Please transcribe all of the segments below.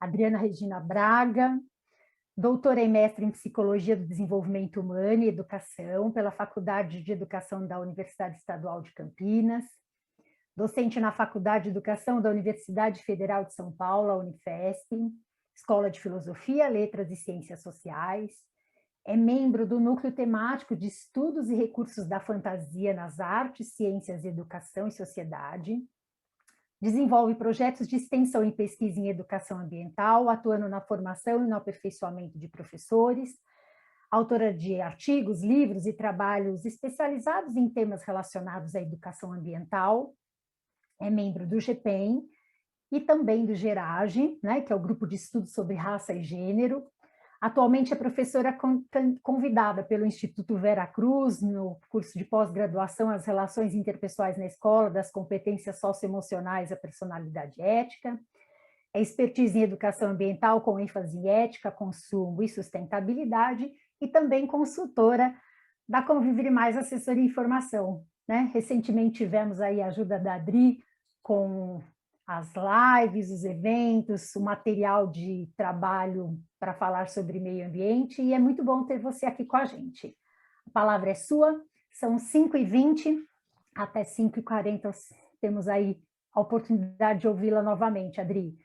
Adriana Regina Braga, doutora e mestre em Psicologia do Desenvolvimento Humano e Educação pela Faculdade de Educação da Universidade Estadual de Campinas, docente na Faculdade de Educação da Universidade Federal de São Paulo, a Unifesp, Escola de Filosofia, Letras e Ciências Sociais, é membro do Núcleo Temático de Estudos e Recursos da Fantasia nas Artes, Ciências, Educação e Sociedade, desenvolve projetos de extensão e pesquisa em educação ambiental, atuando na formação e no aperfeiçoamento de professores, autora de artigos, livros e trabalhos especializados em temas relacionados à educação ambiental, é membro do GPEM e também do GERAGE, né, que é o Grupo de Estudos sobre Raça e Gênero. Atualmente é professora convidada pelo Instituto Vera Cruz no curso de pós-graduação As Relações Interpessoais na Escola, das Competências Socioemocionais à Personalidade Ética. É expertise em educação ambiental com ênfase em ética, consumo e sustentabilidade e também consultora da Conviver Mais Assessoria e Informação, né? Recentemente tivemos aí a ajuda da Adri com as lives, os eventos, o material de trabalho para falar sobre meio ambiente, e é muito bom ter você aqui com a gente. A palavra é sua, são 5h20, até 5h40 temos aí a oportunidade de ouvi-la novamente, Adri.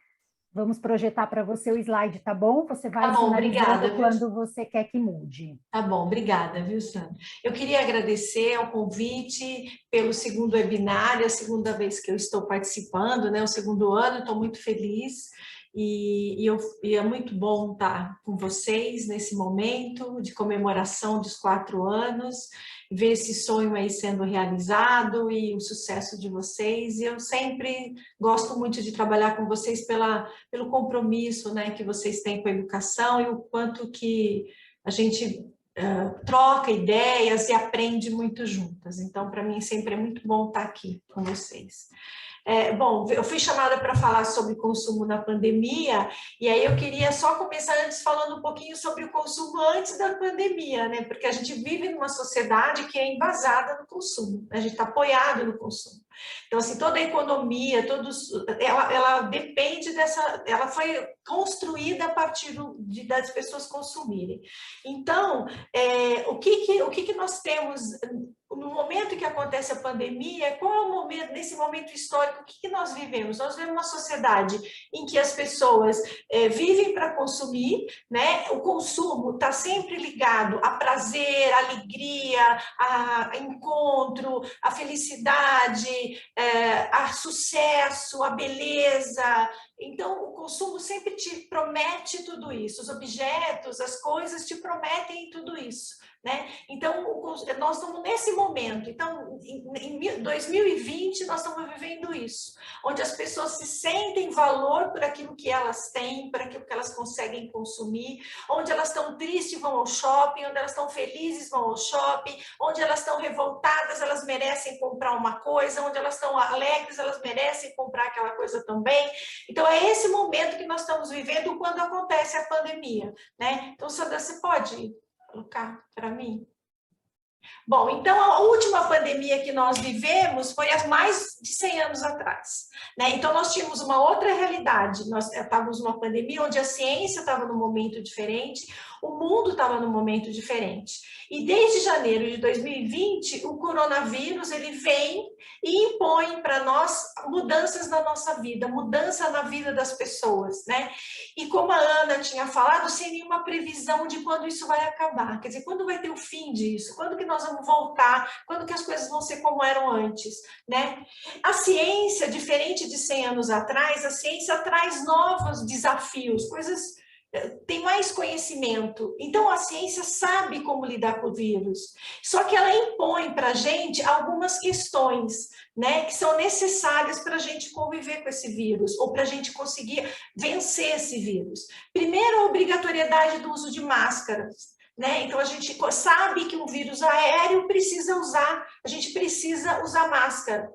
Vamos projetar para você o slide, tá bom? Você vai obrigada, quando você quer que mude. Tá bom, obrigada, viu, Sandra? Eu queria agradecer ao convite pelo segundo webinar, é a segunda vez que eu estou participando, né? O segundo ano, estou muito feliz e é muito bom estar com vocês nesse momento de comemoração dos 4 anos, ver esse sonho aí sendo realizado e o sucesso de vocês. E eu sempre gosto muito de trabalhar com vocês pelo compromisso, né, que vocês têm com a educação e o quanto que a gente troca ideias e aprende muito juntas. Então, para mim, sempre é muito bom estar aqui com vocês. Bom, eu fui chamada para falar sobre consumo na pandemia, e aí eu queria só começar antes falando um pouquinho sobre o consumo antes da pandemia, né? Porque a gente vive numa sociedade que é embasada no consumo, a gente está apoiado no consumo. Então, assim, toda a economia, ela depende ela foi construída a partir das pessoas consumirem. Então, o que nós temos no momento que acontece a pandemia? Qual é o momento, nesse momento histórico, o que nós vivemos? Nós vivemos uma sociedade em que as pessoas vivem para consumir, né? O consumo está sempre ligado a prazer, a alegria, a encontro, a felicidade, a sucesso, a beleza. Então, o consumo sempre te promete tudo isso, os objetos, as coisas te prometem tudo isso, né? Então, nós estamos nesse momento. Então, em 2020, nós estamos vivendo isso, onde as pessoas se sentem valor por aquilo que elas têm, por aquilo que elas conseguem consumir, onde elas estão tristes, vão ao shopping, onde elas estão felizes, vão ao shopping, onde elas estão revoltadas, elas merecem comprar uma coisa, onde elas estão alegres, elas merecem comprar aquela coisa também. Então, é esse momento que nós estamos vivendo quando acontece a pandemia, né? Então, Sandra, você pode colocar para mim? Bom, então a última pandemia que nós vivemos foi há mais de 100 anos atrás, né? Então nós tínhamos uma outra realidade, nós estávamos numa pandemia onde a ciência estava num momento diferente, o mundo estava num momento diferente. E desde janeiro de 2020, o coronavírus ele vem e impõe para nós mudanças na nossa vida, mudança na vida das pessoas, né? E como a Ana tinha falado, sem nenhuma previsão de quando isso vai acabar, quer dizer, quando vai ter o fim disso, quando que nós vamos voltar, quando que as coisas vão ser como eram antes, né? A ciência, diferente de 100 anos atrás, a ciência traz novos desafios, coisas, tem mais conhecimento, então a ciência sabe como lidar com o vírus, só que ela impõe para a gente algumas questões, né, que são necessárias para a gente conviver com esse vírus, ou para a gente conseguir vencer esse vírus. Primeiro, a obrigatoriedade do uso de máscaras, né? Então a gente sabe que um vírus aéreo a gente precisa usar máscara.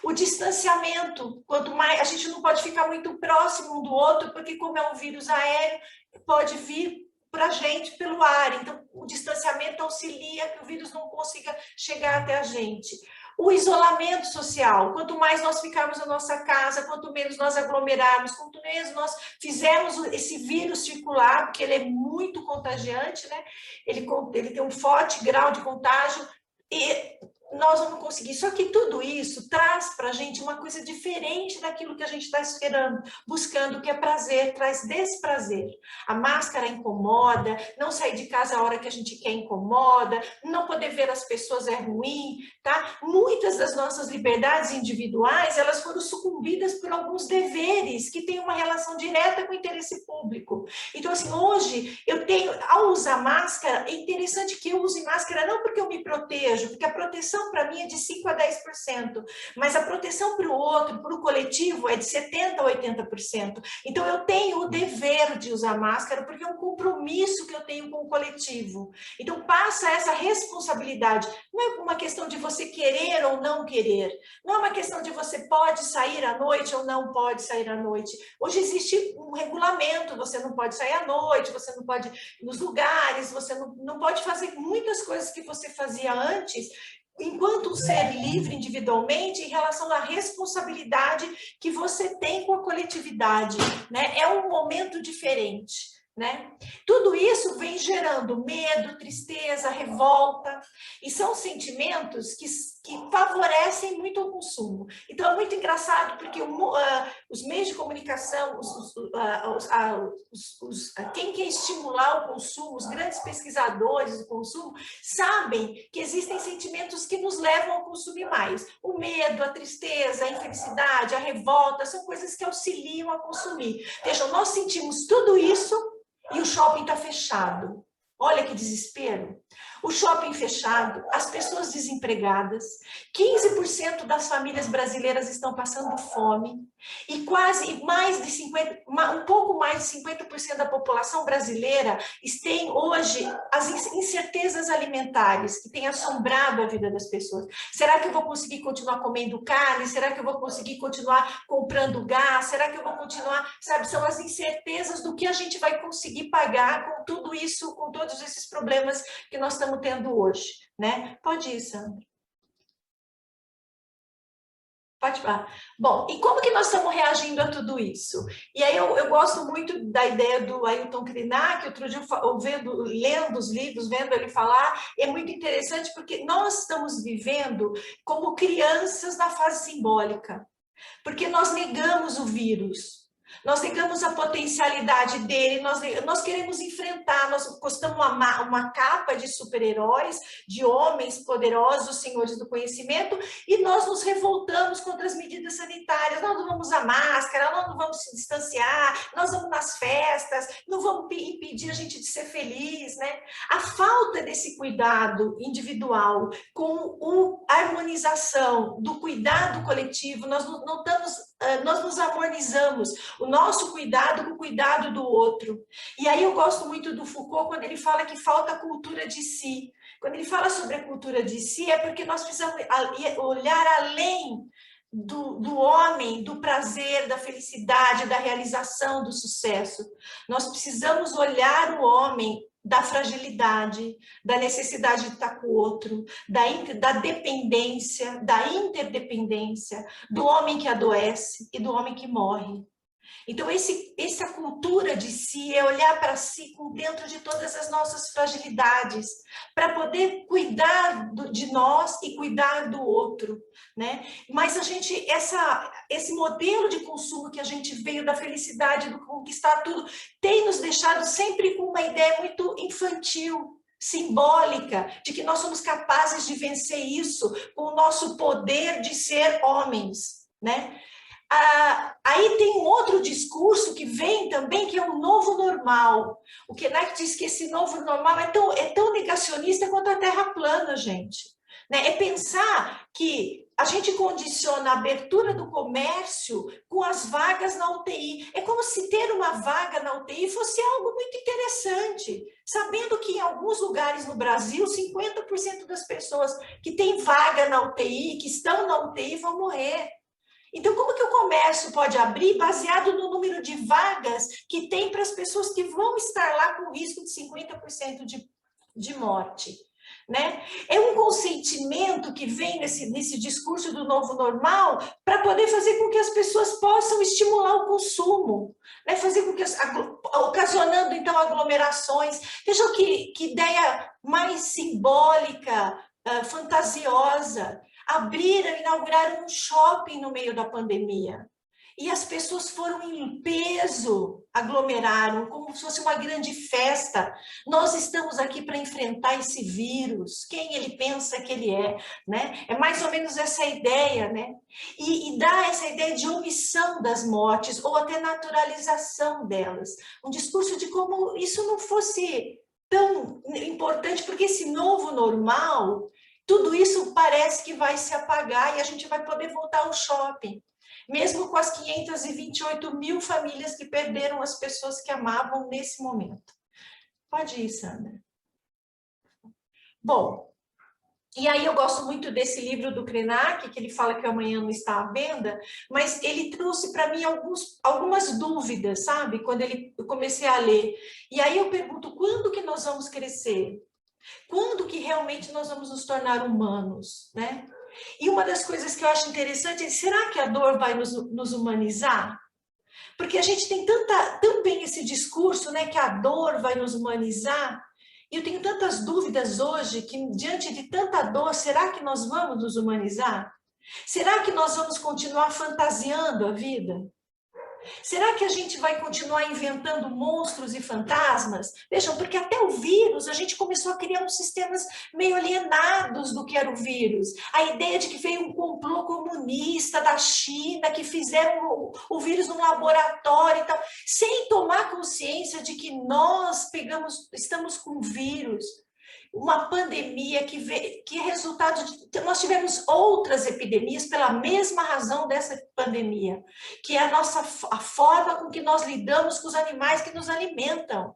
O distanciamento, quanto mais a gente não pode ficar muito próximo um do outro, porque como é um vírus aéreo, pode vir para a gente pelo ar. Então o distanciamento auxilia que o vírus não consiga chegar até a gente. O isolamento social, quanto mais nós ficarmos na nossa casa, quanto menos nós aglomerarmos, quanto menos nós fizermos esse vírus circular, porque ele é muito contagiante, né? Ele tem um forte grau de contágio, e nós vamos conseguir. Só que tudo isso traz para a gente uma coisa diferente daquilo que a gente está esperando, buscando, que é prazer, traz desprazer. A máscara incomoda, não sair de casa a hora que a gente quer incomoda, não poder ver as pessoas é ruim, tá? Muitas das nossas liberdades individuais, elas foram sucumbidas por alguns deveres que têm uma relação direta com o interesse público. Então, assim, hoje, ao usar máscara, é interessante que eu use máscara não porque eu me protejo, porque a proteção para mim é de 5% a 10%, mas a proteção para o outro, para o coletivo, é de 70% a 80%. Então, eu tenho o dever de usar máscara, porque é um compromisso que eu tenho com o coletivo. Então, passa essa responsabilidade. Não é uma questão de você querer ou não querer. Não é uma questão de você pode sair à noite ou não pode sair à noite. Hoje existe um regulamento, você não pode sair à noite, você não pode ir nos lugares, você não pode fazer muitas coisas que você fazia antes, enquanto um ser livre individualmente, em relação à responsabilidade que você tem com a coletividade, né? É um momento diferente, né? Tudo isso vem gerando medo, tristeza, revolta, e são sentimentos que favorecem muito o consumo. Então, é muito engraçado, porque os meios de comunicação, quem quer estimular o consumo, os grandes pesquisadores do consumo, sabem que existem sentimentos que nos levam a consumir mais. O medo, a tristeza, a infelicidade, a revolta, são coisas que auxiliam a consumir. Vejam, nós sentimos tudo isso e o shopping está fechado. Olha que desespero. O shopping fechado, as pessoas desempregadas, 15% das famílias brasileiras estão passando fome e um pouco mais de 50% da população brasileira tem hoje as incertezas alimentares que têm assombrado a vida das pessoas. Será que eu vou conseguir continuar comendo carne? Será que eu vou conseguir continuar comprando gás? Será que eu vou continuar, sabe? São as incertezas do que a gente vai conseguir pagar com tudo isso, com todos esses problemas que nós estamos tendo hoje, né? Pode ir, Sandra. Pode falar. Bom, e como que nós estamos reagindo a tudo isso? E aí eu gosto muito da ideia do Ailton Krenak, outro dia lendo os livros, vendo ele falar, é muito interessante porque nós estamos vivendo como crianças na fase simbólica, porque nós negamos o vírus. Nós negamos a potencialidade dele, nós queremos enfrentar, nós gostamos uma capa de super-heróis, de homens poderosos, senhores do conhecimento, e nós nos revoltamos contra as medidas sanitárias. Nós não vamos usar máscara, nós não vamos se distanciar, nós vamos nas festas, não vamos impedir a gente de ser feliz, né? A falta desse cuidado individual com a harmonização do cuidado coletivo, nós nos harmonizamos o nosso cuidado com o cuidado do outro. E aí eu gosto muito do Foucault quando ele fala que falta a cultura de si. Quando ele fala sobre a cultura de si, é porque nós precisamos olhar além do homem, do prazer, da felicidade, da realização, do sucesso. Nós precisamos olhar o homem da fragilidade, da necessidade de estar com o outro, da dependência, da interdependência, do homem que adoece e do homem que morre. Então, essa cultura de si é olhar para si dentro de todas as nossas fragilidades, para poder cuidar de nós e cuidar do outro, né? Mas esse modelo de consumo que a gente veio da felicidade, do conquistar tudo, tem nos deixado sempre com uma ideia muito infantil, simbólica, de que nós somos capazes de vencer isso com o nosso poder de ser homens, né? Aí tem um outro discurso que vem também, que é o novo normal. O Krenak diz que esse novo normal é tão negacionista quanto a Terra plana, gente. Né? É pensar que a gente condiciona a abertura do comércio com as vagas na UTI. É como se ter uma vaga na UTI fosse algo muito interessante, sabendo que em alguns lugares no Brasil, 50% das pessoas que têm vaga na UTI, que estão na UTI, vão morrer. Então, como que o comércio pode abrir baseado no número de vagas que tem para as pessoas que vão estar lá com risco de 50% de morte? né? É um consentimento que vem nesse discurso do novo normal para poder fazer com que as pessoas possam estimular o consumo, né? Fazer com que, ocasionando então aglomerações. Vejam que ideia mais simbólica, fantasiosa. Inauguraram um shopping no meio da pandemia. E as pessoas foram em peso, aglomeraram, como se fosse uma grande festa. Nós estamos aqui para enfrentar esse vírus. Quem ele pensa que ele é, né? É mais ou menos essa ideia, né? E dá essa ideia de omissão das mortes, ou até naturalização delas. Um discurso de como isso não fosse tão importante, porque esse novo normal, tudo isso parece que vai se apagar e a gente vai poder voltar ao shopping. Mesmo com as 528 mil famílias que perderam as pessoas que amavam nesse momento. Pode ir, Sandra. Bom, e aí eu gosto muito desse livro do Krenak, que ele fala que amanhã não está à venda, mas ele trouxe para mim algumas dúvidas, sabe? Quando eu comecei a ler. E aí eu pergunto, quando que nós vamos crescer? Quando que realmente nós vamos nos tornar humanos, né? E uma das coisas que eu acho interessante é, será que a dor vai nos humanizar? Porque a gente tem também esse discurso, né, que a dor vai nos humanizar, e eu tenho tantas dúvidas hoje, que diante de tanta dor, será que nós vamos nos humanizar? Será que nós vamos continuar fantasiando a vida? Será que a gente vai continuar inventando monstros e fantasmas? Vejam, porque até o vírus, a gente começou a criar uns sistemas meio alienados do que era o vírus. A ideia de que veio um complô comunista da China, que fizeram o vírus num laboratório e tal, sem tomar consciência de que nós estamos com vírus. Uma pandemia que é resultado de... Nós tivemos outras epidemias pela mesma razão dessa pandemia, que é a forma com que nós lidamos com os animais que nos alimentam,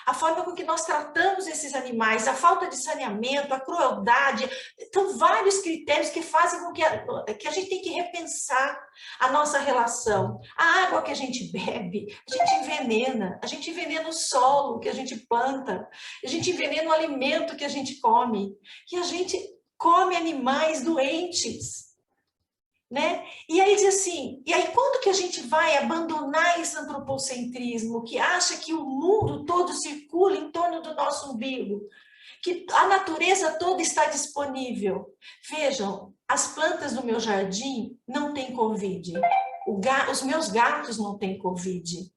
a forma com que nós tratamos esses animais, a falta de saneamento, a crueldade. Então, vários critérios que fazem com que a gente tem que repensar a nossa relação. A água que a gente bebe, a gente envenena o solo que a gente planta, a gente envenena o alimento que a gente come, e a gente come animais doentes. Né? E aí diz assim, e aí quando que a gente vai abandonar esse antropocentrismo que acha que o mundo todo circula em torno do nosso umbigo, que a natureza toda está disponível? Vejam, as plantas do meu jardim não têm Covid, os meus gatos não têm Covid,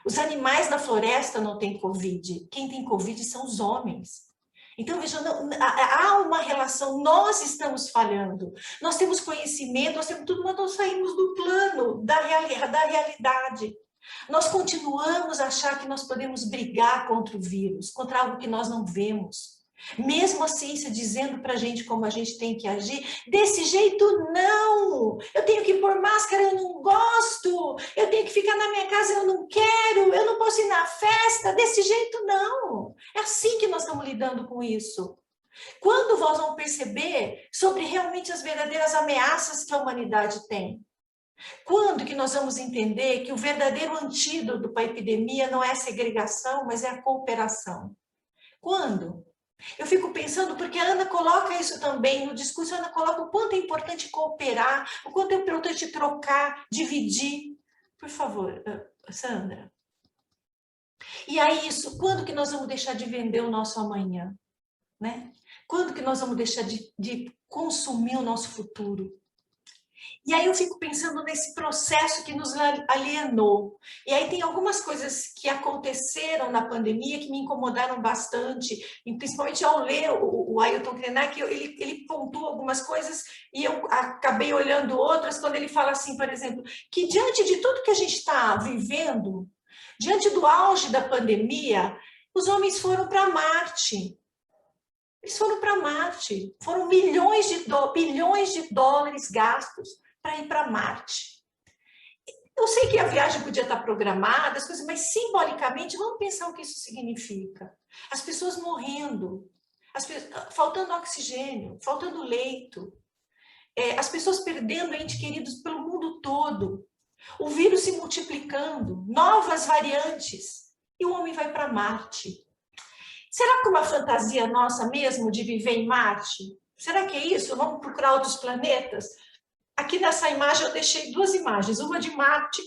os animais da floresta não têm Covid, quem tem Covid são os homens. Então, veja, há uma relação, nós estamos falhando, nós temos conhecimento, nós temos tudo, mas nós saímos do plano da realidade. Nós continuamos a achar que nós podemos brigar contra o vírus, contra algo que nós não vemos. Mesmo a ciência dizendo para a gente como a gente tem que agir, desse jeito não, eu tenho que pôr máscara, eu não gosto, eu tenho que ficar na minha casa, eu não quero, eu não posso ir na festa, desse jeito não. É assim que nós estamos lidando com isso. Quando nós vamos perceber sobre realmente as verdadeiras ameaças que a humanidade tem? Quando que nós vamos entender que o verdadeiro antídoto para a epidemia não é a segregação, mas é a cooperação? Quando? Eu fico pensando, porque a Ana coloca isso também no discurso, a Ana coloca o quanto é importante cooperar, o quanto é importante trocar, dividir. Por favor, Sandra. E aí isso, quando que nós vamos deixar de vender o nosso amanhã? Né? Quando que nós vamos deixar de consumir o nosso futuro? E aí eu fico pensando nesse processo que nos alienou. E aí tem algumas coisas que aconteceram na pandemia que me incomodaram bastante, e principalmente ao ler o Ailton Krenak, ele pontua algumas coisas e eu acabei olhando outras, quando ele fala assim, por exemplo, que diante de tudo que a gente está vivendo, diante do auge da pandemia, os homens foram para Marte. Eles foram para Marte, foram bilhões de dólares gastos para ir para Marte. Eu sei que a viagem podia estar programada, as coisas, mas simbolicamente, vamos pensar o que isso significa. As pessoas morrendo, faltando oxigênio, faltando leito, as pessoas perdendo entes queridos pelo mundo todo, o vírus se multiplicando, novas variantes, e o homem vai para Marte. Será que uma fantasia nossa mesmo de viver em Marte? Será que é isso? Vamos procurar outros planetas? Aqui nessa imagem eu deixei duas imagens, uma de Marte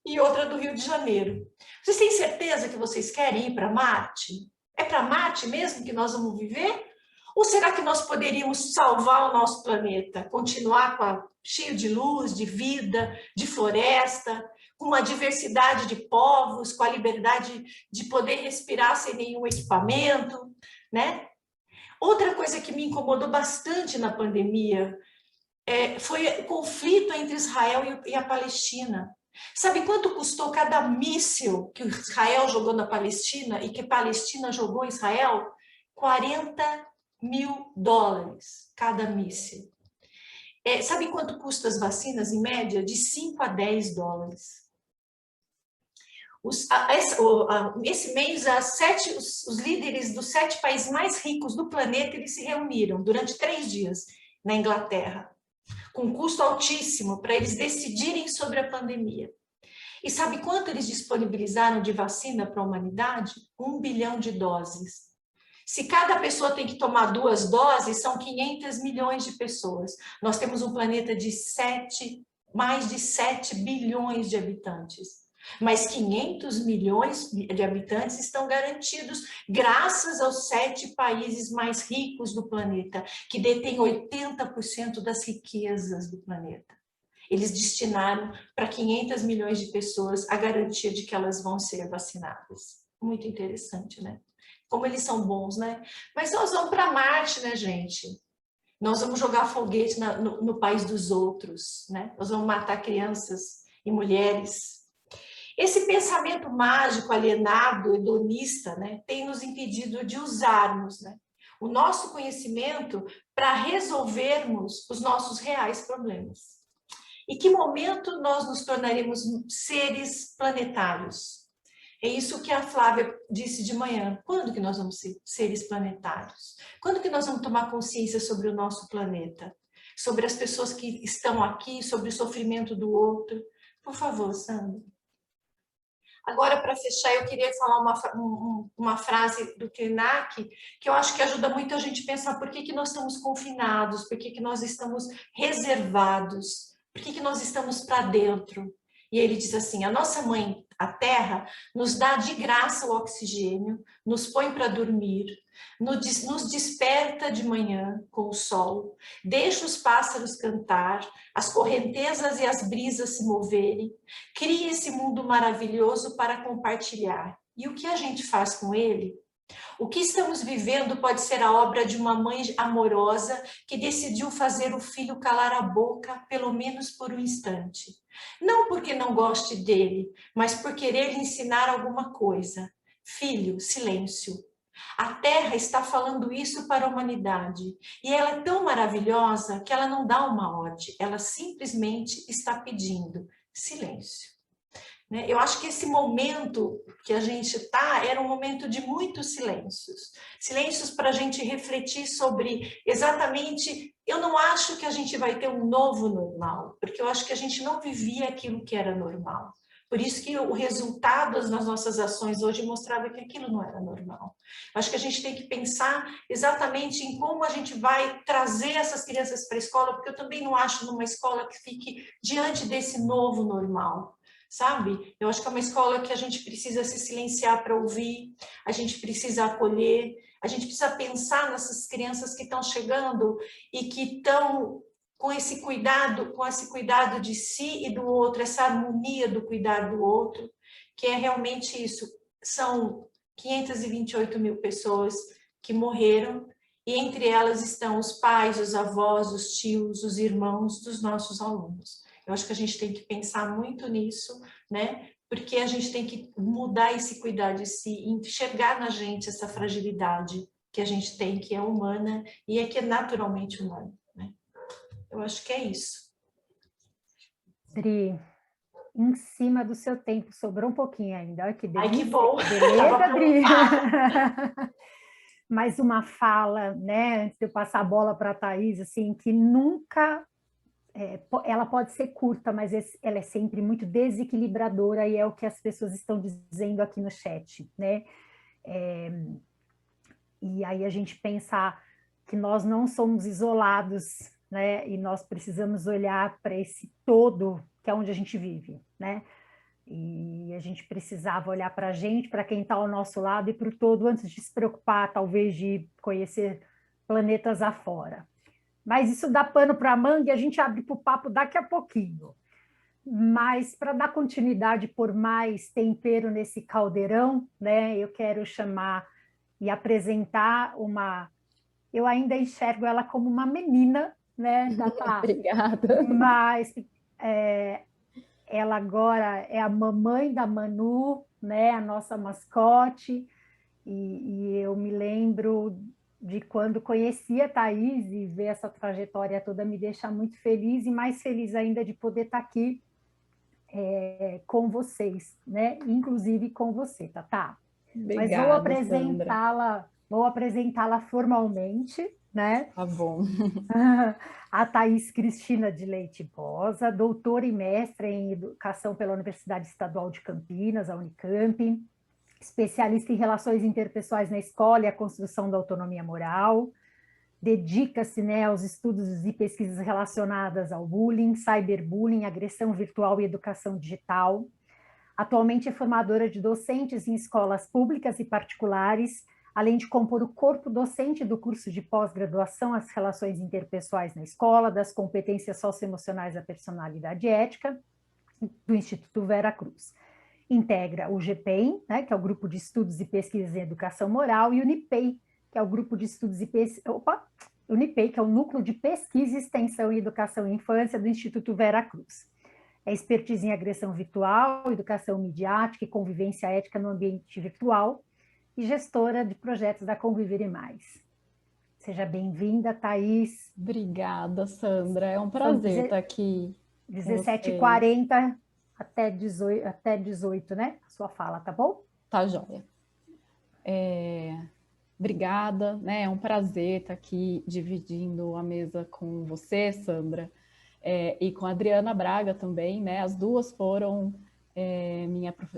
e outra do Rio de Janeiro. Vocês têm certeza que vocês querem ir para Marte? É para Marte mesmo que nós vamos viver? Ou será que nós poderíamos salvar o nosso planeta, continuar cheio de luz, de vida, de floresta, com uma diversidade de povos, com a liberdade de poder respirar sem nenhum equipamento, né? Outra coisa que me incomodou bastante na pandemia foi o conflito entre Israel e a Palestina. Sabe quanto custou cada míssil que Israel jogou na Palestina e que a Palestina jogou em Israel? $40.000 cada míssil. Sabe quanto custa as vacinas, em média? De $5 a $10. Esse mês, os líderes dos 7 países mais ricos do planeta, eles se reuniram durante 3 dias na Inglaterra, com custo altíssimo, para eles decidirem sobre a pandemia. E sabe quanto eles disponibilizaram de vacina para a humanidade? 1 bilhão de doses. Se cada pessoa tem que tomar 2 doses, são 500 milhões de pessoas. Nós temos um planeta de mais de 7 bilhões de habitantes. Mas 500 milhões de habitantes estão garantidos graças aos 7 países mais ricos do planeta, que detêm 80% das riquezas do planeta. Eles destinaram para 500 milhões de pessoas a garantia de que elas vão ser vacinadas. Muito interessante, né? Como eles são bons, né? Mas nós vamos para Marte, né, gente? Nós vamos jogar foguete no país dos outros, né? Nós vamos matar crianças e mulheres. Esse pensamento mágico, alienado, hedonista, né, tem nos impedido de usarmos, né, o nosso conhecimento para resolvermos os nossos reais problemas. Em que momento nós nos tornaremos seres planetários? É isso que a Flávia disse de manhã. Quando que nós vamos ser seres planetários? Quando que nós vamos tomar consciência sobre o nosso planeta? Sobre as pessoas que estão aqui, sobre o sofrimento do outro? Por favor, Sandra. Agora, para fechar, eu queria falar uma frase do Krenak, que eu acho que ajuda muito a gente pensar por que nós estamos confinados, por que nós estamos reservados, por que nós estamos para dentro. E ele diz assim, a nossa mãe, a Terra, nos dá de graça o oxigênio, nos põe para dormir, nos desperta de manhã com o sol, deixa os pássaros cantar, as correntezas e as brisas se moverem, cria esse mundo maravilhoso para compartilhar. E o que a gente faz com ele? O que estamos vivendo pode ser a obra de uma mãe amorosa que decidiu fazer o filho calar a boca, pelo menos por um instante. Não porque não goste dele, mas por querer lhe ensinar alguma coisa. Filho, silêncio. A Terra está falando isso para a humanidade. E ela é tão maravilhosa que ela não dá uma ordem, ela simplesmente está pedindo silêncio. Eu acho que esse momento que a gente está era um momento de muitos silêncios. Silêncios para a gente refletir sobre exatamente... Eu não acho que a gente vai ter um novo normal, porque eu acho que a gente não vivia aquilo que era normal. Por isso que o resultado das nossas ações hoje mostrava que aquilo não era normal. Acho que a gente tem que pensar exatamente em como a gente vai trazer essas crianças para a escola, porque eu também não acho numa escola que fique diante desse novo normal. Sabe? Eu acho que é uma escola que a gente precisa se silenciar para ouvir, a gente precisa acolher, a gente precisa pensar nessas crianças que estão chegando e que estão com esse cuidado de si e do outro, essa harmonia do cuidar do outro, que é realmente isso. São 528 mil pessoas que morreram, e entre elas estão os pais, os avós, os tios, os irmãos dos nossos alunos. Eu acho que a gente tem que pensar muito nisso, né? Porque a gente tem que mudar esse cuidar de si, enxergar na gente essa fragilidade que a gente tem, que é humana e que é naturalmente humana, né? Eu acho que é isso. Dri, em cima do seu tempo, sobrou um pouquinho ainda. Olha que delícia. Ai, que bom! Beleza, Dri? Mais uma fala, né? Antes de eu passar a bola para a Thaís, assim, que nunca... ela pode ser curta, mas ela é sempre muito desequilibradora e é o que as pessoas estão dizendo aqui no chat, né? E aí a gente pensar que nós não somos isolados, né? E nós precisamos olhar para esse todo que é onde a gente vive, né? E a gente precisava olhar para a gente, para quem está ao nosso lado e para o todo, antes de se preocupar, talvez, de conhecer planetas afora. Mas isso dá pano para a manga e a gente abre para o papo daqui a pouquinho. Mas para dar continuidade, por mais tempero nesse caldeirão, né? Eu quero chamar e apresentar uma. Eu ainda enxergo ela como uma menina, né, Tatá? Obrigada. Mas ela agora é a mamãe da Manu, né, a nossa mascote, e eu me lembro de quando conheci a Thaís e ver essa trajetória toda me deixa muito feliz e mais feliz ainda de poder estar aqui com vocês, né? Inclusive com você, Tatá. Mas vou apresentá-la formalmente, né? Tá bom. A Thaís Cristina de Leite Bosa, doutora e mestra em Educação pela Universidade Estadual de Campinas, a Unicamp, especialista em relações interpessoais na escola e a construção da autonomia moral, dedica-se, né, aos estudos e pesquisas relacionadas ao bullying, cyberbullying, agressão virtual e educação digital. Atualmente é formadora de docentes em escolas públicas e particulares, além de compor o corpo docente do curso de pós-graduação às relações interpessoais na escola, das competências socioemocionais à personalidade ética, do Instituto Vera Cruz. Integra o GPEM, né, que é o Grupo de Estudos e Pesquisas em Educação Moral, e o UNIPEI, que é o Grupo de Estudos e UNIPEI, que é o Núcleo de Pesquisa, Extensão e Educação em Infância do Instituto Vera Cruz. É expertise em agressão virtual, educação midiática e convivência ética no ambiente virtual e gestora de projetos da Conviver e Mais. Seja bem-vinda, Thaís. Obrigada, Sandra. É um prazer estar aqui. 17h40 até 18, né? A sua fala, tá bom? Tá joia. Obrigada, né? É um prazer estar aqui dividindo a mesa com você, Sandra, e com a Adriana Braga também, né? As duas foram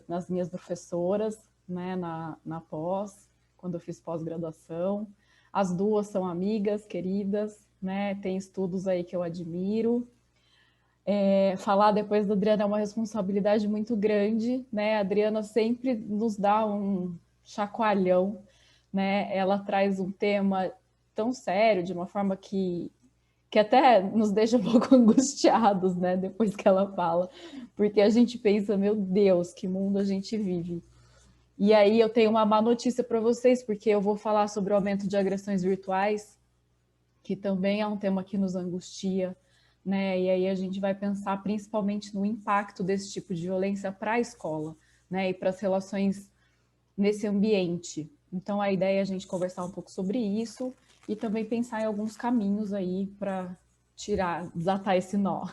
as minhas professoras, né? Na pós, quando eu fiz pós-graduação. As duas são amigas, queridas, né? Tem estudos aí que eu admiro. Falar depois da Adriana é uma responsabilidade muito grande, né? A Adriana sempre nos dá um chacoalhão, né? Ela traz um tema tão sério, de uma forma que até nos deixa um pouco angustiados, né? Depois que ela fala, porque a gente pensa, meu Deus, que mundo a gente vive. E aí eu tenho uma má notícia para vocês, porque eu vou falar sobre o aumento de agressões virtuais, que também é um tema que nos angustia, né? E aí a gente vai pensar principalmente no impacto desse tipo de violência para a escola, né? E para as relações nesse ambiente. Então a ideia é a gente conversar um pouco sobre isso e também pensar em alguns caminhos aí para desatar esse nó.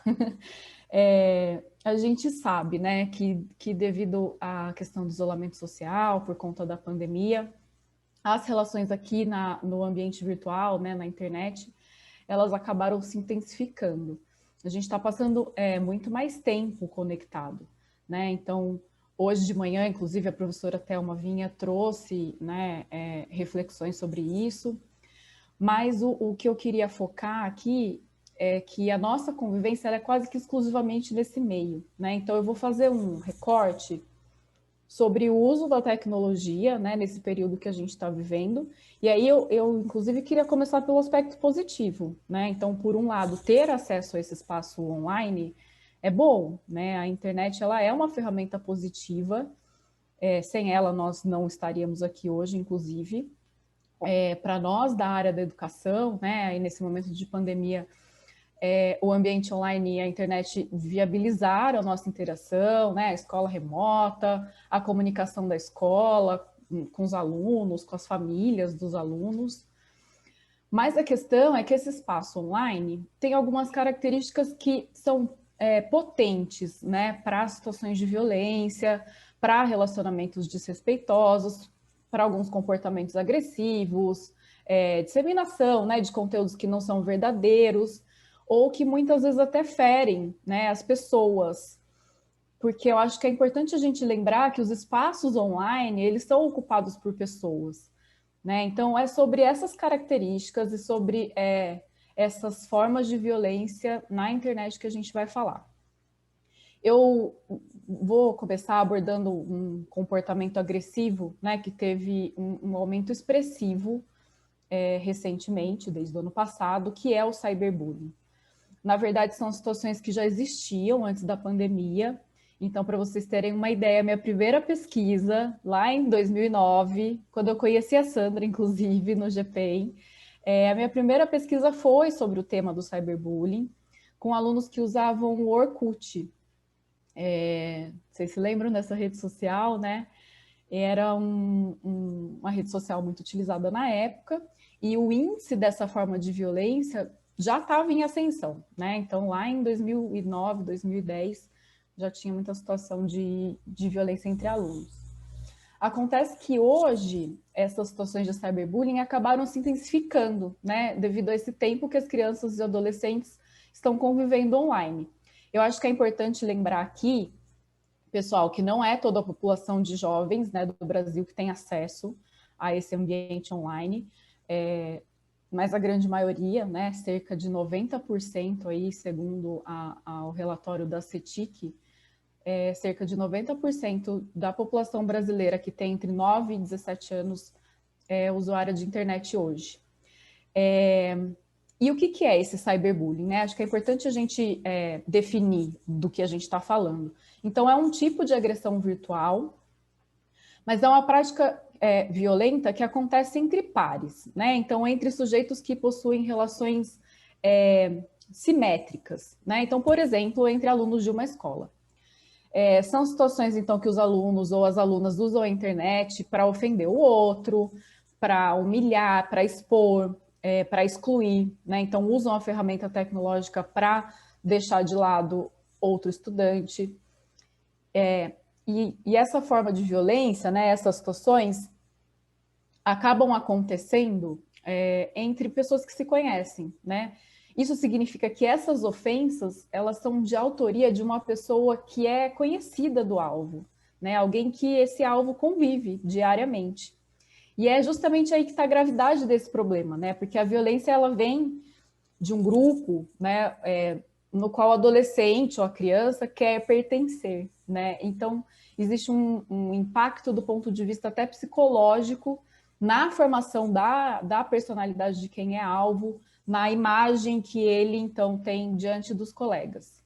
A gente sabe, né, que devido à questão do isolamento social, por conta da pandemia, as relações aqui no ambiente virtual, né, na internet, elas acabaram se intensificando. A gente está passando muito mais tempo conectado, né? Então, hoje de manhã, inclusive, a professora Thelma Vinha trouxe, né, reflexões sobre isso, mas o que eu queria focar aqui é que a nossa convivência é quase que exclusivamente nesse meio, né? Então, eu vou fazer um recorte sobre o uso da tecnologia, né, nesse período que a gente está vivendo. E aí eu, inclusive, queria começar pelo aspecto positivo, né? Então, por um lado, ter acesso a esse espaço online é bom, né? A internet, ela é uma ferramenta positiva, sem ela nós não estaríamos aqui hoje, inclusive. Para nós da área da educação, né, aí nesse momento de pandemia, o ambiente online e a internet viabilizaram a nossa interação, né? A escola remota, a comunicação da escola com os alunos, com as famílias dos alunos. Mas a questão é que esse espaço online tem algumas características que são potentes, né? Para situações de violência, para relacionamentos desrespeitosos, para alguns comportamentos agressivos, disseminação, né, de conteúdos que não são verdadeiros, ou que muitas vezes até ferem, né, as pessoas. Porque eu acho que é importante a gente lembrar que os espaços online, eles são ocupados por pessoas. né? Então, é sobre essas características e sobre essas formas de violência na internet que a gente vai falar. Eu vou começar abordando um comportamento agressivo, né, que teve um aumento expressivo recentemente, desde o ano passado, que é o cyberbullying. Na verdade, são situações que já existiam antes da pandemia. Então, para vocês terem uma ideia, minha primeira pesquisa, lá em 2009, quando eu conheci a Sandra, inclusive, no GPEM, a minha primeira pesquisa foi sobre o tema do cyberbullying, com alunos que usavam o Orkut. Vocês se lembram dessa rede social, né? Era uma rede social muito utilizada na época, e o índice dessa forma de violência já estava em ascensão, né? Então, lá em 2009, 2010, já tinha muita situação de violência entre alunos. Acontece que hoje, essas situações de cyberbullying acabaram se intensificando, né? Devido a esse tempo que as crianças e adolescentes estão convivendo online. Eu acho que é importante lembrar aqui, pessoal, que não é toda a população de jovens, né, do Brasil que tem acesso a esse ambiente online, mas a grande maioria, né, cerca de 90% aí, segundo o relatório da CETIC, cerca de 90% da população brasileira que tem entre 9 e 17 anos é usuária de internet hoje. E o que é esse cyberbullying, né? Acho que é importante a gente definir do que a gente está falando. Então, é um tipo de agressão virtual, mas é uma prática violenta que acontece entre pares, né? Então, entre sujeitos que possuem relações simétricas, né? Então, por exemplo, entre alunos de uma escola. São situações, então, que os alunos ou as alunas usam a internet para ofender o outro, para humilhar, para expor, para excluir, né? Então, usam a ferramenta tecnológica para deixar de lado outro estudante. E essa forma de violência, né, essas situações, acabam acontecendo entre pessoas que se conhecem, né? Isso significa que essas ofensas, elas são de autoria de uma pessoa que é conhecida do alvo, né? Alguém que esse alvo convive diariamente. E é justamente aí que está a gravidade desse problema, né? Porque a violência, ela vem de um grupo, né? No qual o adolescente ou a criança quer pertencer, né? Então, existe um impacto do ponto de vista até psicológico na formação da personalidade de quem é alvo, na imagem que ele, então, tem diante dos colegas.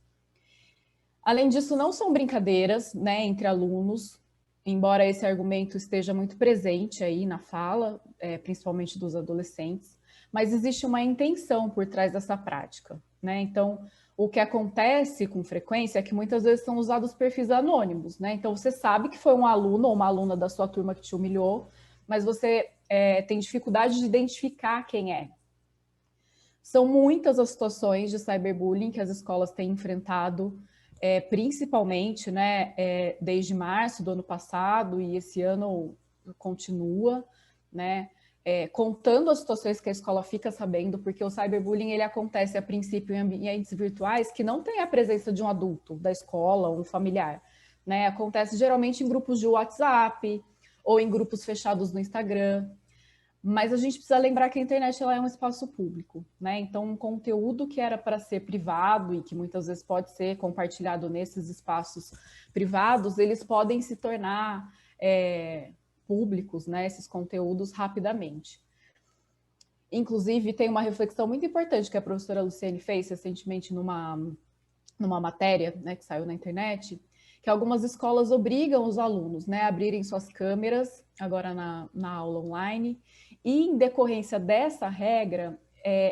Além disso, não são brincadeiras, né, entre alunos, embora esse argumento esteja muito presente aí na fala, principalmente dos adolescentes, mas existe uma intenção por trás dessa prática, né? Então, o que acontece com frequência é que muitas vezes são usados perfis anônimos, né? Então, você sabe que foi um aluno ou uma aluna da sua turma que te humilhou, mas você tem dificuldade de identificar quem é. São muitas as situações de cyberbullying que as escolas têm enfrentado, principalmente, né, desde março do ano passado, e esse ano continua, né, contando as situações que a escola fica sabendo, porque o cyberbullying ele acontece a princípio em ambientes virtuais que não tem a presença de um adulto da escola ou um familiar, né, acontece geralmente em grupos de WhatsApp ou em grupos fechados no Instagram. Mas a gente precisa lembrar que a internet ela é um espaço público, né? Então, um conteúdo que era para ser privado e que muitas vezes pode ser compartilhado nesses espaços privados, eles podem se tornar públicos, né? Esses conteúdos rapidamente. Inclusive, tem uma reflexão muito importante que a professora Luciane fez recentemente numa matéria, né, que saiu na internet, que algumas escolas obrigam os alunos, né, a abrirem suas câmeras, agora na aula online, e em decorrência dessa regra,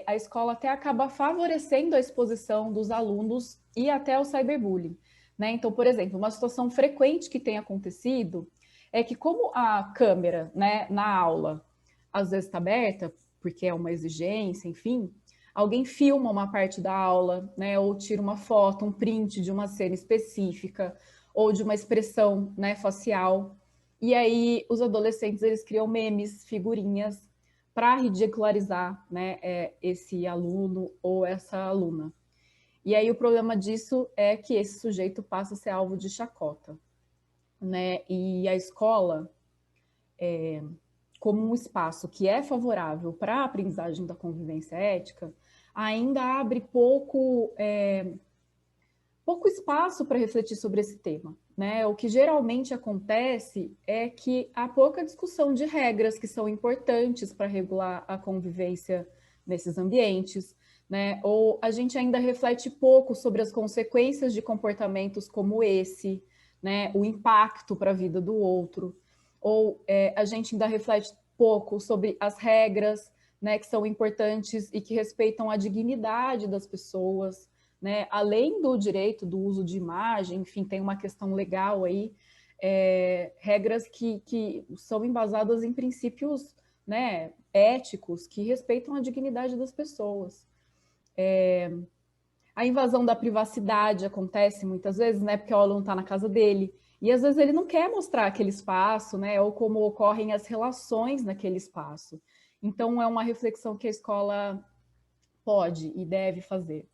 a escola até acaba favorecendo a exposição dos alunos e até o cyberbullying, né? Então, por exemplo, uma situação frequente que tem acontecido é que como a câmera, né, na aula, às vezes está aberta, porque é uma exigência, enfim, alguém filma uma parte da aula, né, ou tira uma foto, um print de uma cena específica, ou de uma expressão, né, facial. E aí os adolescentes eles criam memes, figurinhas, para ridicularizar, né, esse aluno ou essa aluna. E aí o problema disso é que esse sujeito passa a ser alvo de chacota, né? E a escola, como um espaço que é favorável para a aprendizagem da convivência ética, ainda abre pouco espaço para refletir sobre esse tema, né? O que geralmente acontece é que há pouca discussão de regras que são importantes para regular a convivência nesses ambientes, né? Ou a gente ainda reflete pouco sobre as consequências de comportamentos como esse, né? O impacto para a vida do outro. Ou a gente ainda reflete pouco sobre as regras, né, que são importantes e que respeitam a dignidade das pessoas, né? Além do direito do uso de imagem, enfim, tem uma questão legal aí, regras que são embasadas em princípios, né, éticos que respeitam a dignidade das pessoas. A invasão da privacidade acontece muitas vezes, né, porque o aluno está na casa dele, e às vezes ele não quer mostrar aquele espaço, né, ou como ocorrem as relações naquele espaço. Então, é uma reflexão que a escola pode e deve fazer.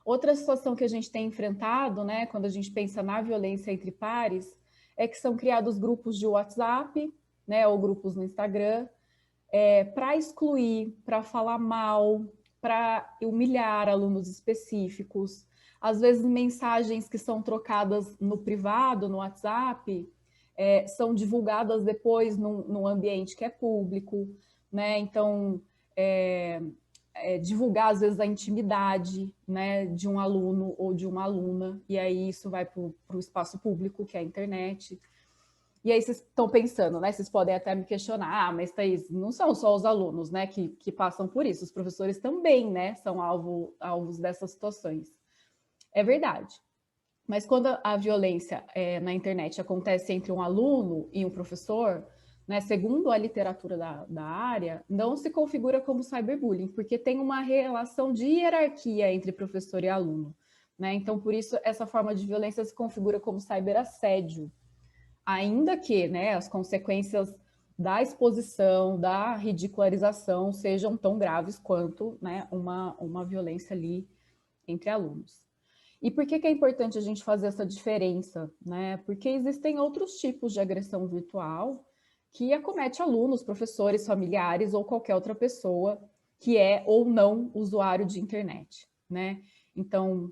Outra situação que a gente tem enfrentado, né, quando a gente pensa na violência entre pares, é que são criados grupos de WhatsApp, né, ou grupos no Instagram, para excluir, para falar mal, para humilhar alunos específicos. Às vezes, mensagens que são trocadas no privado, no WhatsApp, são divulgadas depois num ambiente que é público, né? Então, divulgar, às vezes, a intimidade, né, de um aluno ou de uma aluna, e aí isso vai para o espaço público, que é a internet. E aí vocês estão pensando, né? Vocês podem até me questionar, mas Thaís, não são só os alunos, né, que passam por isso, os professores também, né, são alvos dessas situações. É verdade. Mas quando a violência na internet acontece entre um aluno e um professor, né, segundo a literatura da área, não se configura como cyberbullying, porque tem uma relação de hierarquia entre professor e aluno, né? Então, por isso, essa forma de violência se configura como cyberassédio. Ainda que, né, as consequências da exposição, da ridicularização sejam tão graves quanto, né, uma violência ali entre alunos. E por que é importante a gente fazer essa diferença, né? Porque existem outros tipos de agressão virtual que acomete alunos, professores, familiares ou qualquer outra pessoa que é ou não usuário de internet, né? Então,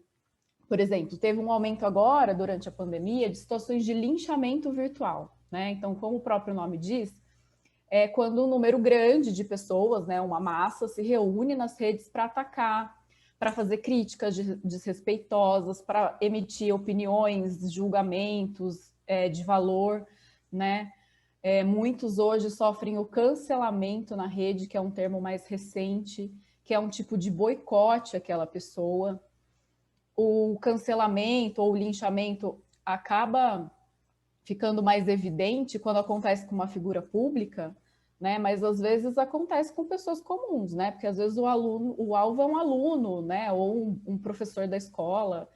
por exemplo, teve um aumento agora, durante a pandemia, de situações de linchamento virtual, né? Então, como o próprio nome diz, é quando um número grande de pessoas, né, uma massa, se reúne nas redes para atacar, para fazer críticas desrespeitosas, para emitir opiniões, julgamentos de valor, né? Muitos hoje sofrem o cancelamento na rede, que é um termo mais recente, que é um tipo de boicote àquela pessoa. O cancelamento ou o linchamento acaba ficando mais evidente quando acontece com uma figura pública, né? Mas às vezes acontece com pessoas comuns, né? Porque às vezes o alvo é um aluno, né? Ou um professor da escola,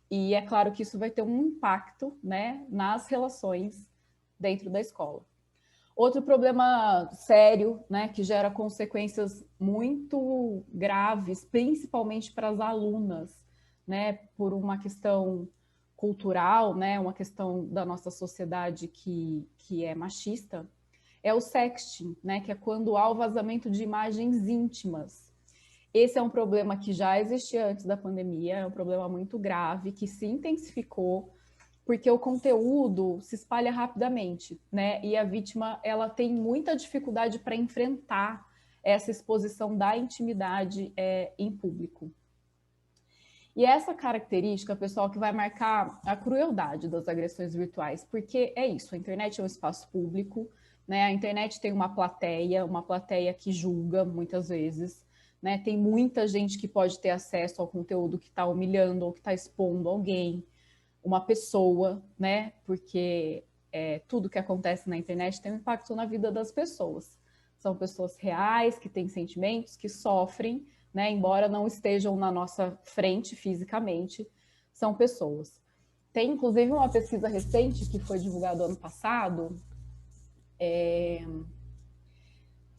e é claro que isso vai ter um impacto, né, nas relações dentro da escola. Outro problema sério, né, que gera consequências muito graves, principalmente para as alunas, né, por uma questão cultural, né, uma questão da nossa sociedade que é machista, é o sexting, né, que é quando há o vazamento de imagens íntimas. Esse é um problema que já existia antes da pandemia, é um problema muito grave, que se intensificou, porque o conteúdo se espalha rapidamente, né, e a vítima, ela tem muita dificuldade para enfrentar essa exposição da intimidade em público. E essa característica, pessoal, que vai marcar a crueldade das agressões virtuais, porque é isso, a internet é um espaço público, né? A internet tem uma plateia que julga muitas vezes, né? Tem muita gente que pode ter acesso ao conteúdo que está humilhando ou que está expondo alguém, uma pessoa, né? Porque tudo que acontece na internet tem um impacto na vida das pessoas. São pessoas reais, que têm sentimentos, que sofrem, né, embora não estejam na nossa frente fisicamente, são pessoas. Tem, inclusive, uma pesquisa recente que foi divulgada ano passado,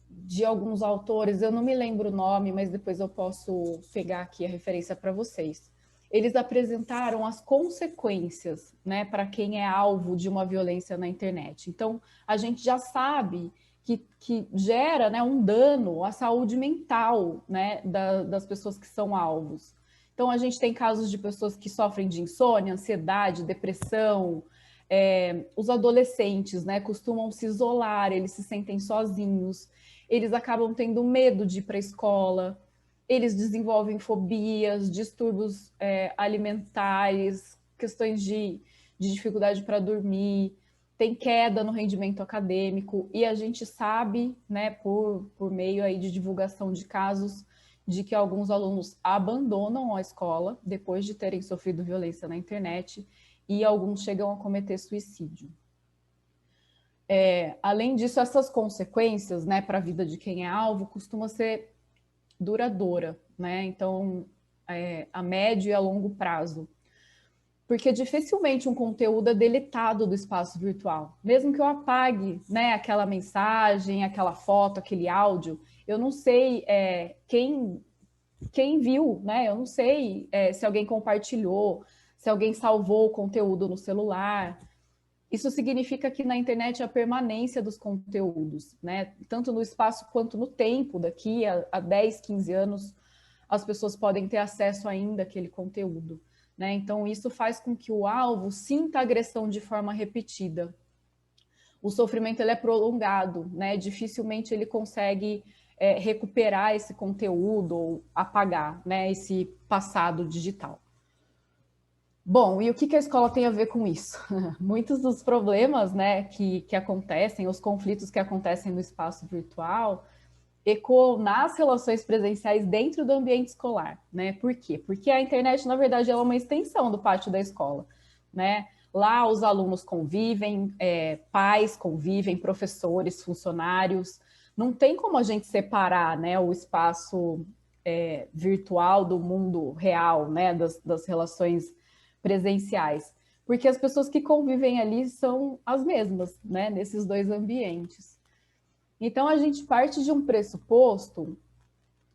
de alguns autores, eu não me lembro o nome, mas depois eu posso pegar aqui a referência para vocês. Eles apresentaram as consequências, né, para quem é alvo de uma violência na internet. Então, a gente já sabe que gera, né, um dano à saúde mental, né, das pessoas que são alvos. Então, a gente tem casos de pessoas que sofrem de insônia, ansiedade, depressão. Os adolescentes, né, costumam se isolar, eles se sentem sozinhos, eles acabam tendo medo de ir para a escola, eles desenvolvem fobias, distúrbios alimentares, questões de dificuldade para dormir, tem queda no rendimento acadêmico, e a gente sabe, né, por meio aí de divulgação de casos, de que alguns alunos abandonam a escola depois de terem sofrido violência na internet, e alguns chegam a cometer suicídio. Além disso, essas consequências, né, para a vida de quem é alvo costuma ser duradoura, né? Então, a médio e a longo prazo. Porque dificilmente um conteúdo é deletado do espaço virtual. Mesmo que eu apague, né, aquela mensagem, aquela foto, aquele áudio, eu não sei quem viu, né? Eu não sei se alguém compartilhou, se alguém salvou o conteúdo no celular. Isso significa que na internet a permanência dos conteúdos, né? Tanto no espaço quanto no tempo, daqui a 10, 15 anos, as pessoas podem ter acesso ainda àquele conteúdo, né? Então, isso faz com que o alvo sinta a agressão de forma repetida. O sofrimento ele é prolongado, né? Dificilmente ele consegue recuperar esse conteúdo ou apagar, né, esse passado digital. Bom, e o que a escola tem a ver com isso? Muitos dos problemas, né, que acontecem, os conflitos que acontecem no espaço virtual, ecoam nas relações presenciais dentro do ambiente escolar, né? Por quê? Porque a internet, na verdade, ela é uma extensão do pátio da escola, né? Lá os alunos convivem, pais convivem, professores, funcionários. Não tem como a gente separar, né, o espaço virtual do mundo real, né, das relações presenciais, porque as pessoas que convivem ali são as mesmas, né, nesses dois ambientes. Então, a gente parte de um pressuposto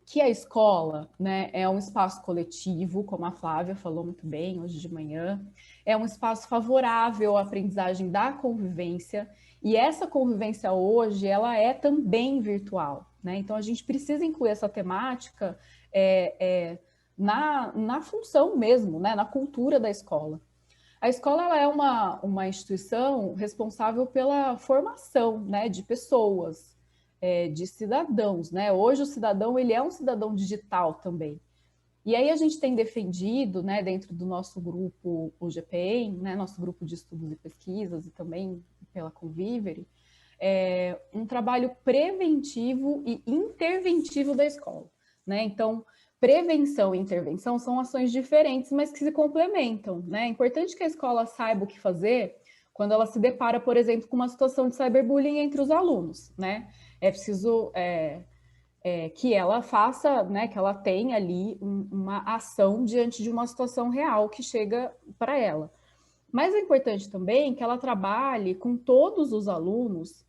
que a escola, né, é um espaço coletivo, como a Flávia falou muito bem hoje de manhã, é um espaço favorável à aprendizagem da convivência, e essa convivência hoje, ela é também virtual, né? Então, a gente precisa incluir essa temática na função mesmo, né, na cultura da escola. A escola ela é uma instituição responsável pela formação, né, de pessoas, de cidadãos, né? Hoje o cidadão ele é um cidadão digital também. E aí a gente tem defendido, né, dentro do nosso grupo, o GPEM, né, nosso grupo de estudos e pesquisas, e também pela Convivery, um trabalho preventivo e interventivo da escola, né? Então, prevenção e intervenção são ações diferentes, mas que se complementam, né? É importante que a escola saiba o que fazer quando ela se depara, por exemplo, com uma situação de cyberbullying entre os alunos, né? É preciso que ela faça, né, que ela tenha ali uma ação diante de uma situação real que chega para ela. Mas é importante também que ela trabalhe com todos os alunos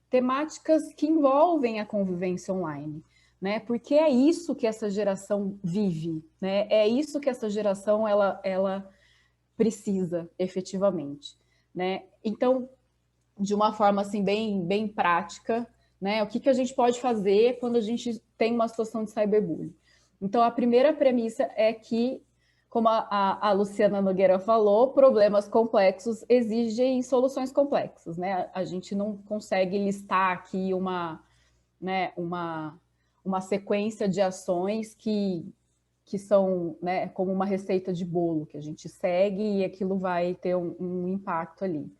temáticas que envolvem a convivência online, né? Porque é isso que essa geração vive, né? É isso que essa geração ela precisa efetivamente, né? Então, de uma forma assim bem prática, né? O que a gente pode fazer quando a gente tem uma situação de cyberbullying? Então, a primeira premissa é que, como a Luciana Nogueira falou, problemas complexos exigem soluções complexas, né? A gente não consegue listar aqui uma sequência de ações que são, né, como uma receita de bolo, que a gente segue e aquilo vai ter um impacto ali.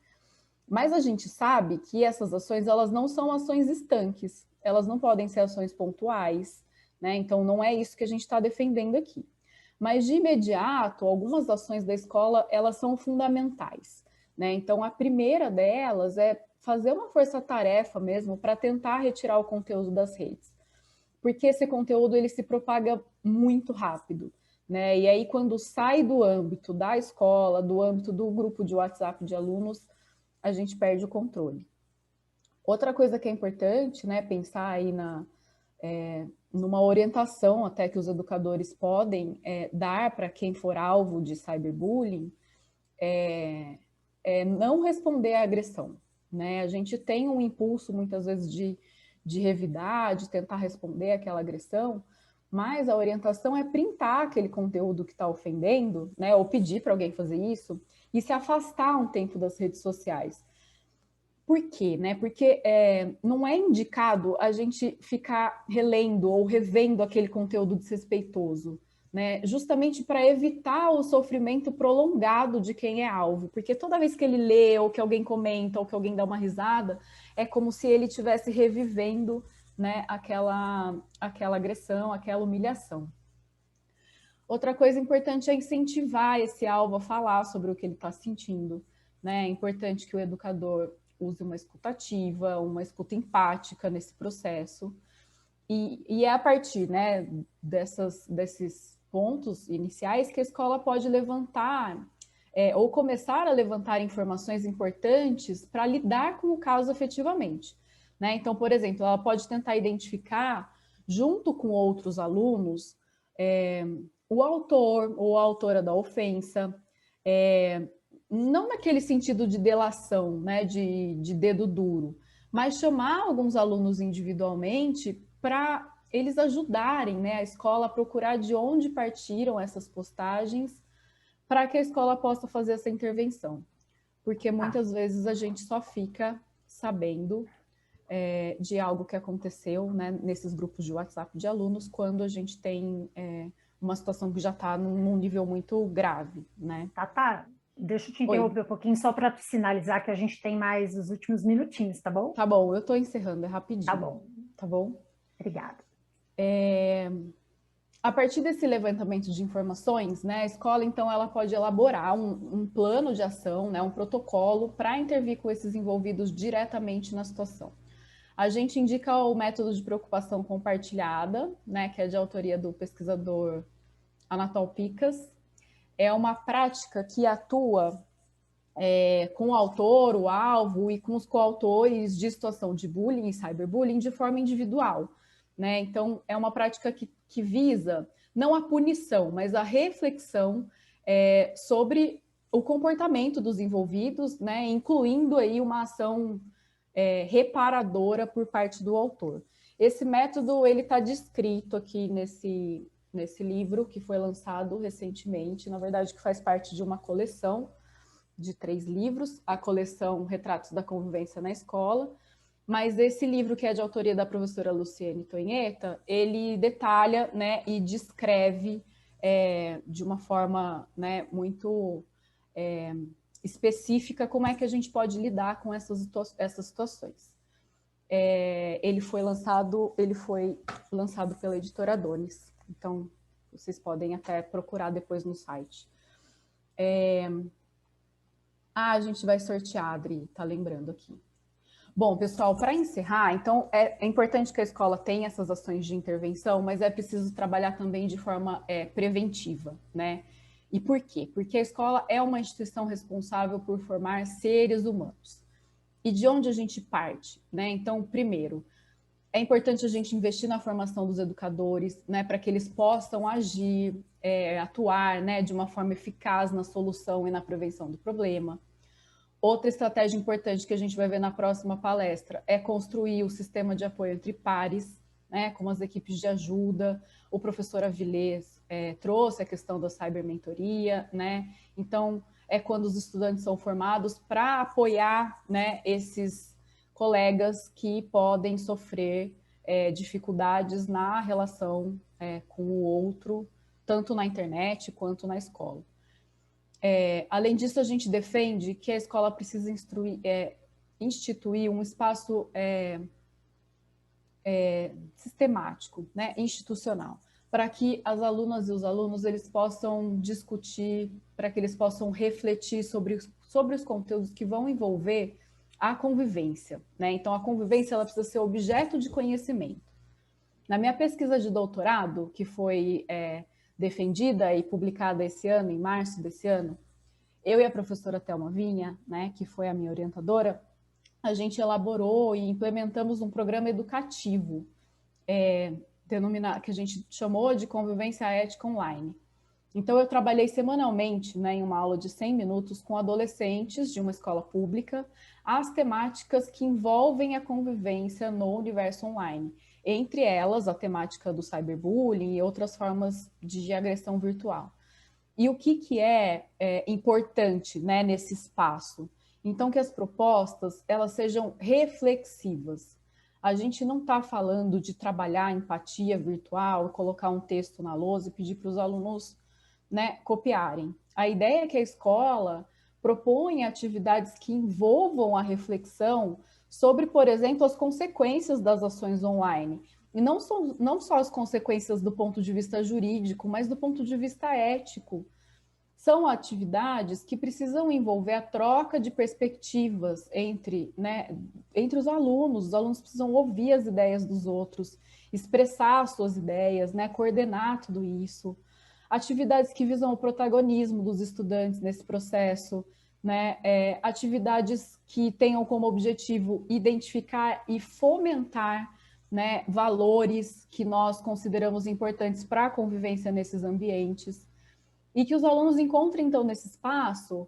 Mas a gente sabe que essas ações, elas não são ações estanques, elas não podem ser ações pontuais, né? Então, não é isso que a gente está defendendo aqui. Mas, de imediato, algumas ações da escola, elas são fundamentais, né? Então, a primeira delas é fazer uma força-tarefa mesmo para tentar retirar o conteúdo das redes. Porque esse conteúdo, ele se propaga muito rápido, né? E aí, quando sai do âmbito da escola, do âmbito do grupo de WhatsApp de alunos, a gente perde o controle. Outra coisa que é importante, né, pensar aí numa orientação até que os educadores podem dar para quem for alvo de cyberbullying, não responder à agressão, né? A gente tem um impulso, muitas vezes, de revidar, de tentar responder aquela agressão, mas a orientação é printar aquele conteúdo que está ofendendo, né? Ou pedir para alguém fazer isso, e se afastar um tempo das redes sociais. Por quê? Né? Porque não é indicado a gente ficar relendo ou revendo aquele conteúdo desrespeitoso, né? Justamente para evitar o sofrimento prolongado de quem é alvo. Porque toda vez que ele lê, ou que alguém comenta, ou que alguém dá uma risada, é como se ele estivesse revivendo, né, aquela agressão, aquela humilhação. Outra coisa importante é incentivar esse alvo a falar sobre o que ele está sentindo, né? É importante que o educador use uma escuta ativa, uma escuta empática nesse processo. E é a partir, né, desses pontos iniciais que a escola pode levantar ou começar a levantar informações importantes para lidar com o caso efetivamente, né? Então, por exemplo, ela pode tentar identificar, junto com outros alunos, o autor ou a autora da ofensa, não naquele sentido de delação, né, de dedo duro, mas chamar alguns alunos individualmente para eles ajudarem, né, a escola a procurar de onde partiram essas postagens para que a escola possa fazer essa intervenção. Porque muitas vezes a gente só fica sabendo de algo que aconteceu, né, nesses grupos de WhatsApp de alunos quando a gente tem uma situação que já está num nível muito grave, né? Tá. Deixa eu te interromper um pouquinho só para sinalizar que a gente tem mais os últimos minutinhos, tá bom? Tá bom, eu estou encerrando, é rapidinho. Tá bom. Tá bom? Obrigada. A partir desse levantamento de informações, né, a escola, então, ela pode elaborar um plano de ação, né, um protocolo para intervir com esses envolvidos diretamente na situação. A gente indica o método de preocupação compartilhada, né, que é de autoria do pesquisador Anatol Picas. É uma prática que atua com o autor, o alvo e com os coautores de situação de bullying e cyberbullying de forma individual, né? Então, é uma prática que visa não a punição, mas a reflexão sobre o comportamento dos envolvidos, né? Incluindo aí uma ação reparadora por parte do autor. Esse método ele está descrito aqui nesse livro que foi lançado recentemente, na verdade que faz parte de uma coleção de 3 livros, a coleção Retratos da Convivência na Escola, mas esse livro, que é de autoria da professora Luciene Toinheta, ele detalha, né, e descreve de uma forma, né, muito específica como é que a gente pode lidar com essas situações. Ele foi lançado pela editora Donis, então vocês podem até procurar depois no site. A gente vai sortear, Adri, tá lembrando aqui. Bom, pessoal, para encerrar, então, é importante que a escola tenha essas ações de intervenção, mas é preciso trabalhar também de forma preventiva, né? E por quê? Porque a escola é uma instituição responsável por formar seres humanos. E de onde a gente parte, né? Então, primeiro, é importante a gente investir na formação dos educadores, né? Para que eles possam agir, atuar, né? De uma forma eficaz na solução e na prevenção do problema. Outra estratégia importante que a gente vai ver na próxima palestra é construir o sistema de apoio entre pares, né, como as equipes de ajuda. O professor Avilés trouxe a questão da cybermentoria, né? Então, é quando os estudantes são formados para apoiar, né, esses colegas que podem sofrer dificuldades na relação com o outro, tanto na internet quanto na escola. Além disso, a gente defende que a escola precisa instituir um espaço sistemático, né, institucional, para que as alunas e os alunos eles possam discutir, para que eles possam refletir sobre os conteúdos que vão envolver a convivência, né? Então, a convivência ela precisa ser objeto de conhecimento. Na minha pesquisa de doutorado, que foi defendida e publicada esse ano, em março desse ano, eu e a professora Thelma Vinha, né, que foi a minha orientadora, a gente elaborou e implementamos um programa educativo que a gente chamou de Convivência Ética Online. Então, eu trabalhei semanalmente, né, em uma aula de 100 minutos com adolescentes de uma escola pública, as temáticas que envolvem a convivência no universo online. Entre elas, a temática do cyberbullying e outras formas de agressão virtual. E o que é importante, né, nesse espaço? Então, que as propostas elas sejam reflexivas. A gente não está falando de trabalhar empatia virtual, colocar um texto na lousa e pedir para os alunos, né, copiarem. A ideia é que a escola proponha atividades que envolvam a reflexão sobre, por exemplo, as consequências das ações online. E não só as consequências do ponto de vista jurídico, mas do ponto de vista ético. São atividades que precisam envolver a troca de perspectivas entre os alunos precisam ouvir as ideias dos outros, expressar as suas ideias, né, coordenar tudo isso. Atividades que visam o protagonismo dos estudantes nesse processo, né, atividades que tenham como objetivo identificar e fomentar, né, valores que nós consideramos importantes para a convivência nesses ambientes. E que os alunos encontrem, então, nesse espaço,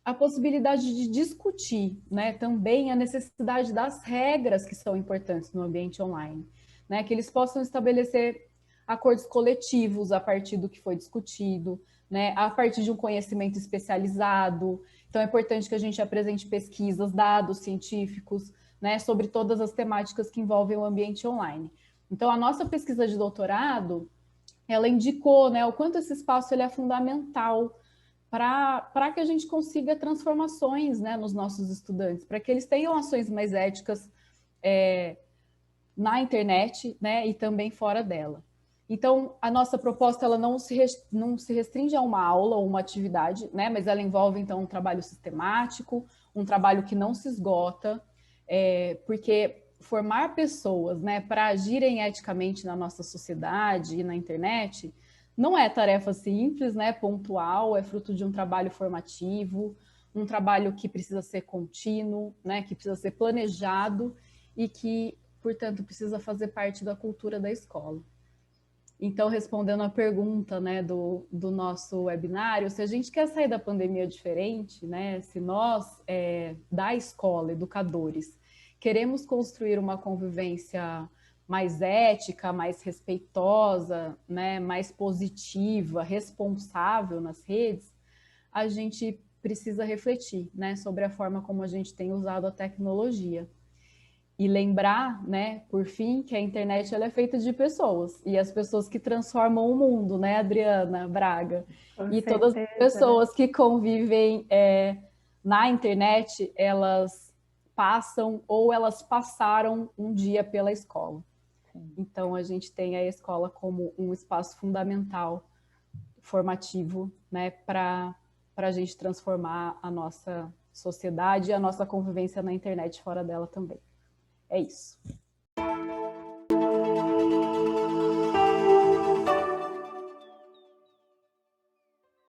a possibilidade de discutir, né, também a necessidade das regras que são importantes no ambiente online, né, que eles possam estabelecer acordos coletivos a partir do que foi discutido, né, a partir de um conhecimento especializado. Então, é importante que a gente apresente pesquisas, dados científicos, né, sobre todas as temáticas que envolvem o ambiente online. Então, a nossa pesquisa de doutorado, ela indicou, né, o quanto esse espaço ele é fundamental para que a gente consiga transformações, né, nos nossos estudantes, para que eles tenham ações mais éticas na internet, né, e também fora dela. Então, a nossa proposta ela não se restringe a uma aula ou uma atividade, né, mas ela envolve, então, um trabalho sistemático, um trabalho que não se esgota, porque formar pessoas, né, para agirem eticamente na nossa sociedade e na internet não é tarefa simples, né, pontual, é fruto de um trabalho formativo, um trabalho que precisa ser contínuo, né, que precisa ser planejado e que, portanto, precisa fazer parte da cultura da escola. Então, respondendo à pergunta, né, do nosso webinário, se a gente quer sair da pandemia diferente, né, se nós, da escola, educadores, queremos construir uma convivência mais ética, mais respeitosa, né, mais positiva, responsável nas redes, a gente precisa refletir, né, sobre a forma como a gente tem usado a tecnologia. E lembrar, né, por fim, que a internet ela é feita de pessoas, e as pessoas que transformam o mundo, né, Adriana Braga? Com E certeza, todas as pessoas que convivem na internet, elas passam ou elas passaram um dia pela escola. Sim. Então, a gente tem a escola como um espaço fundamental, formativo, né, para a gente transformar a nossa sociedade e a nossa convivência na internet fora dela também. É isso.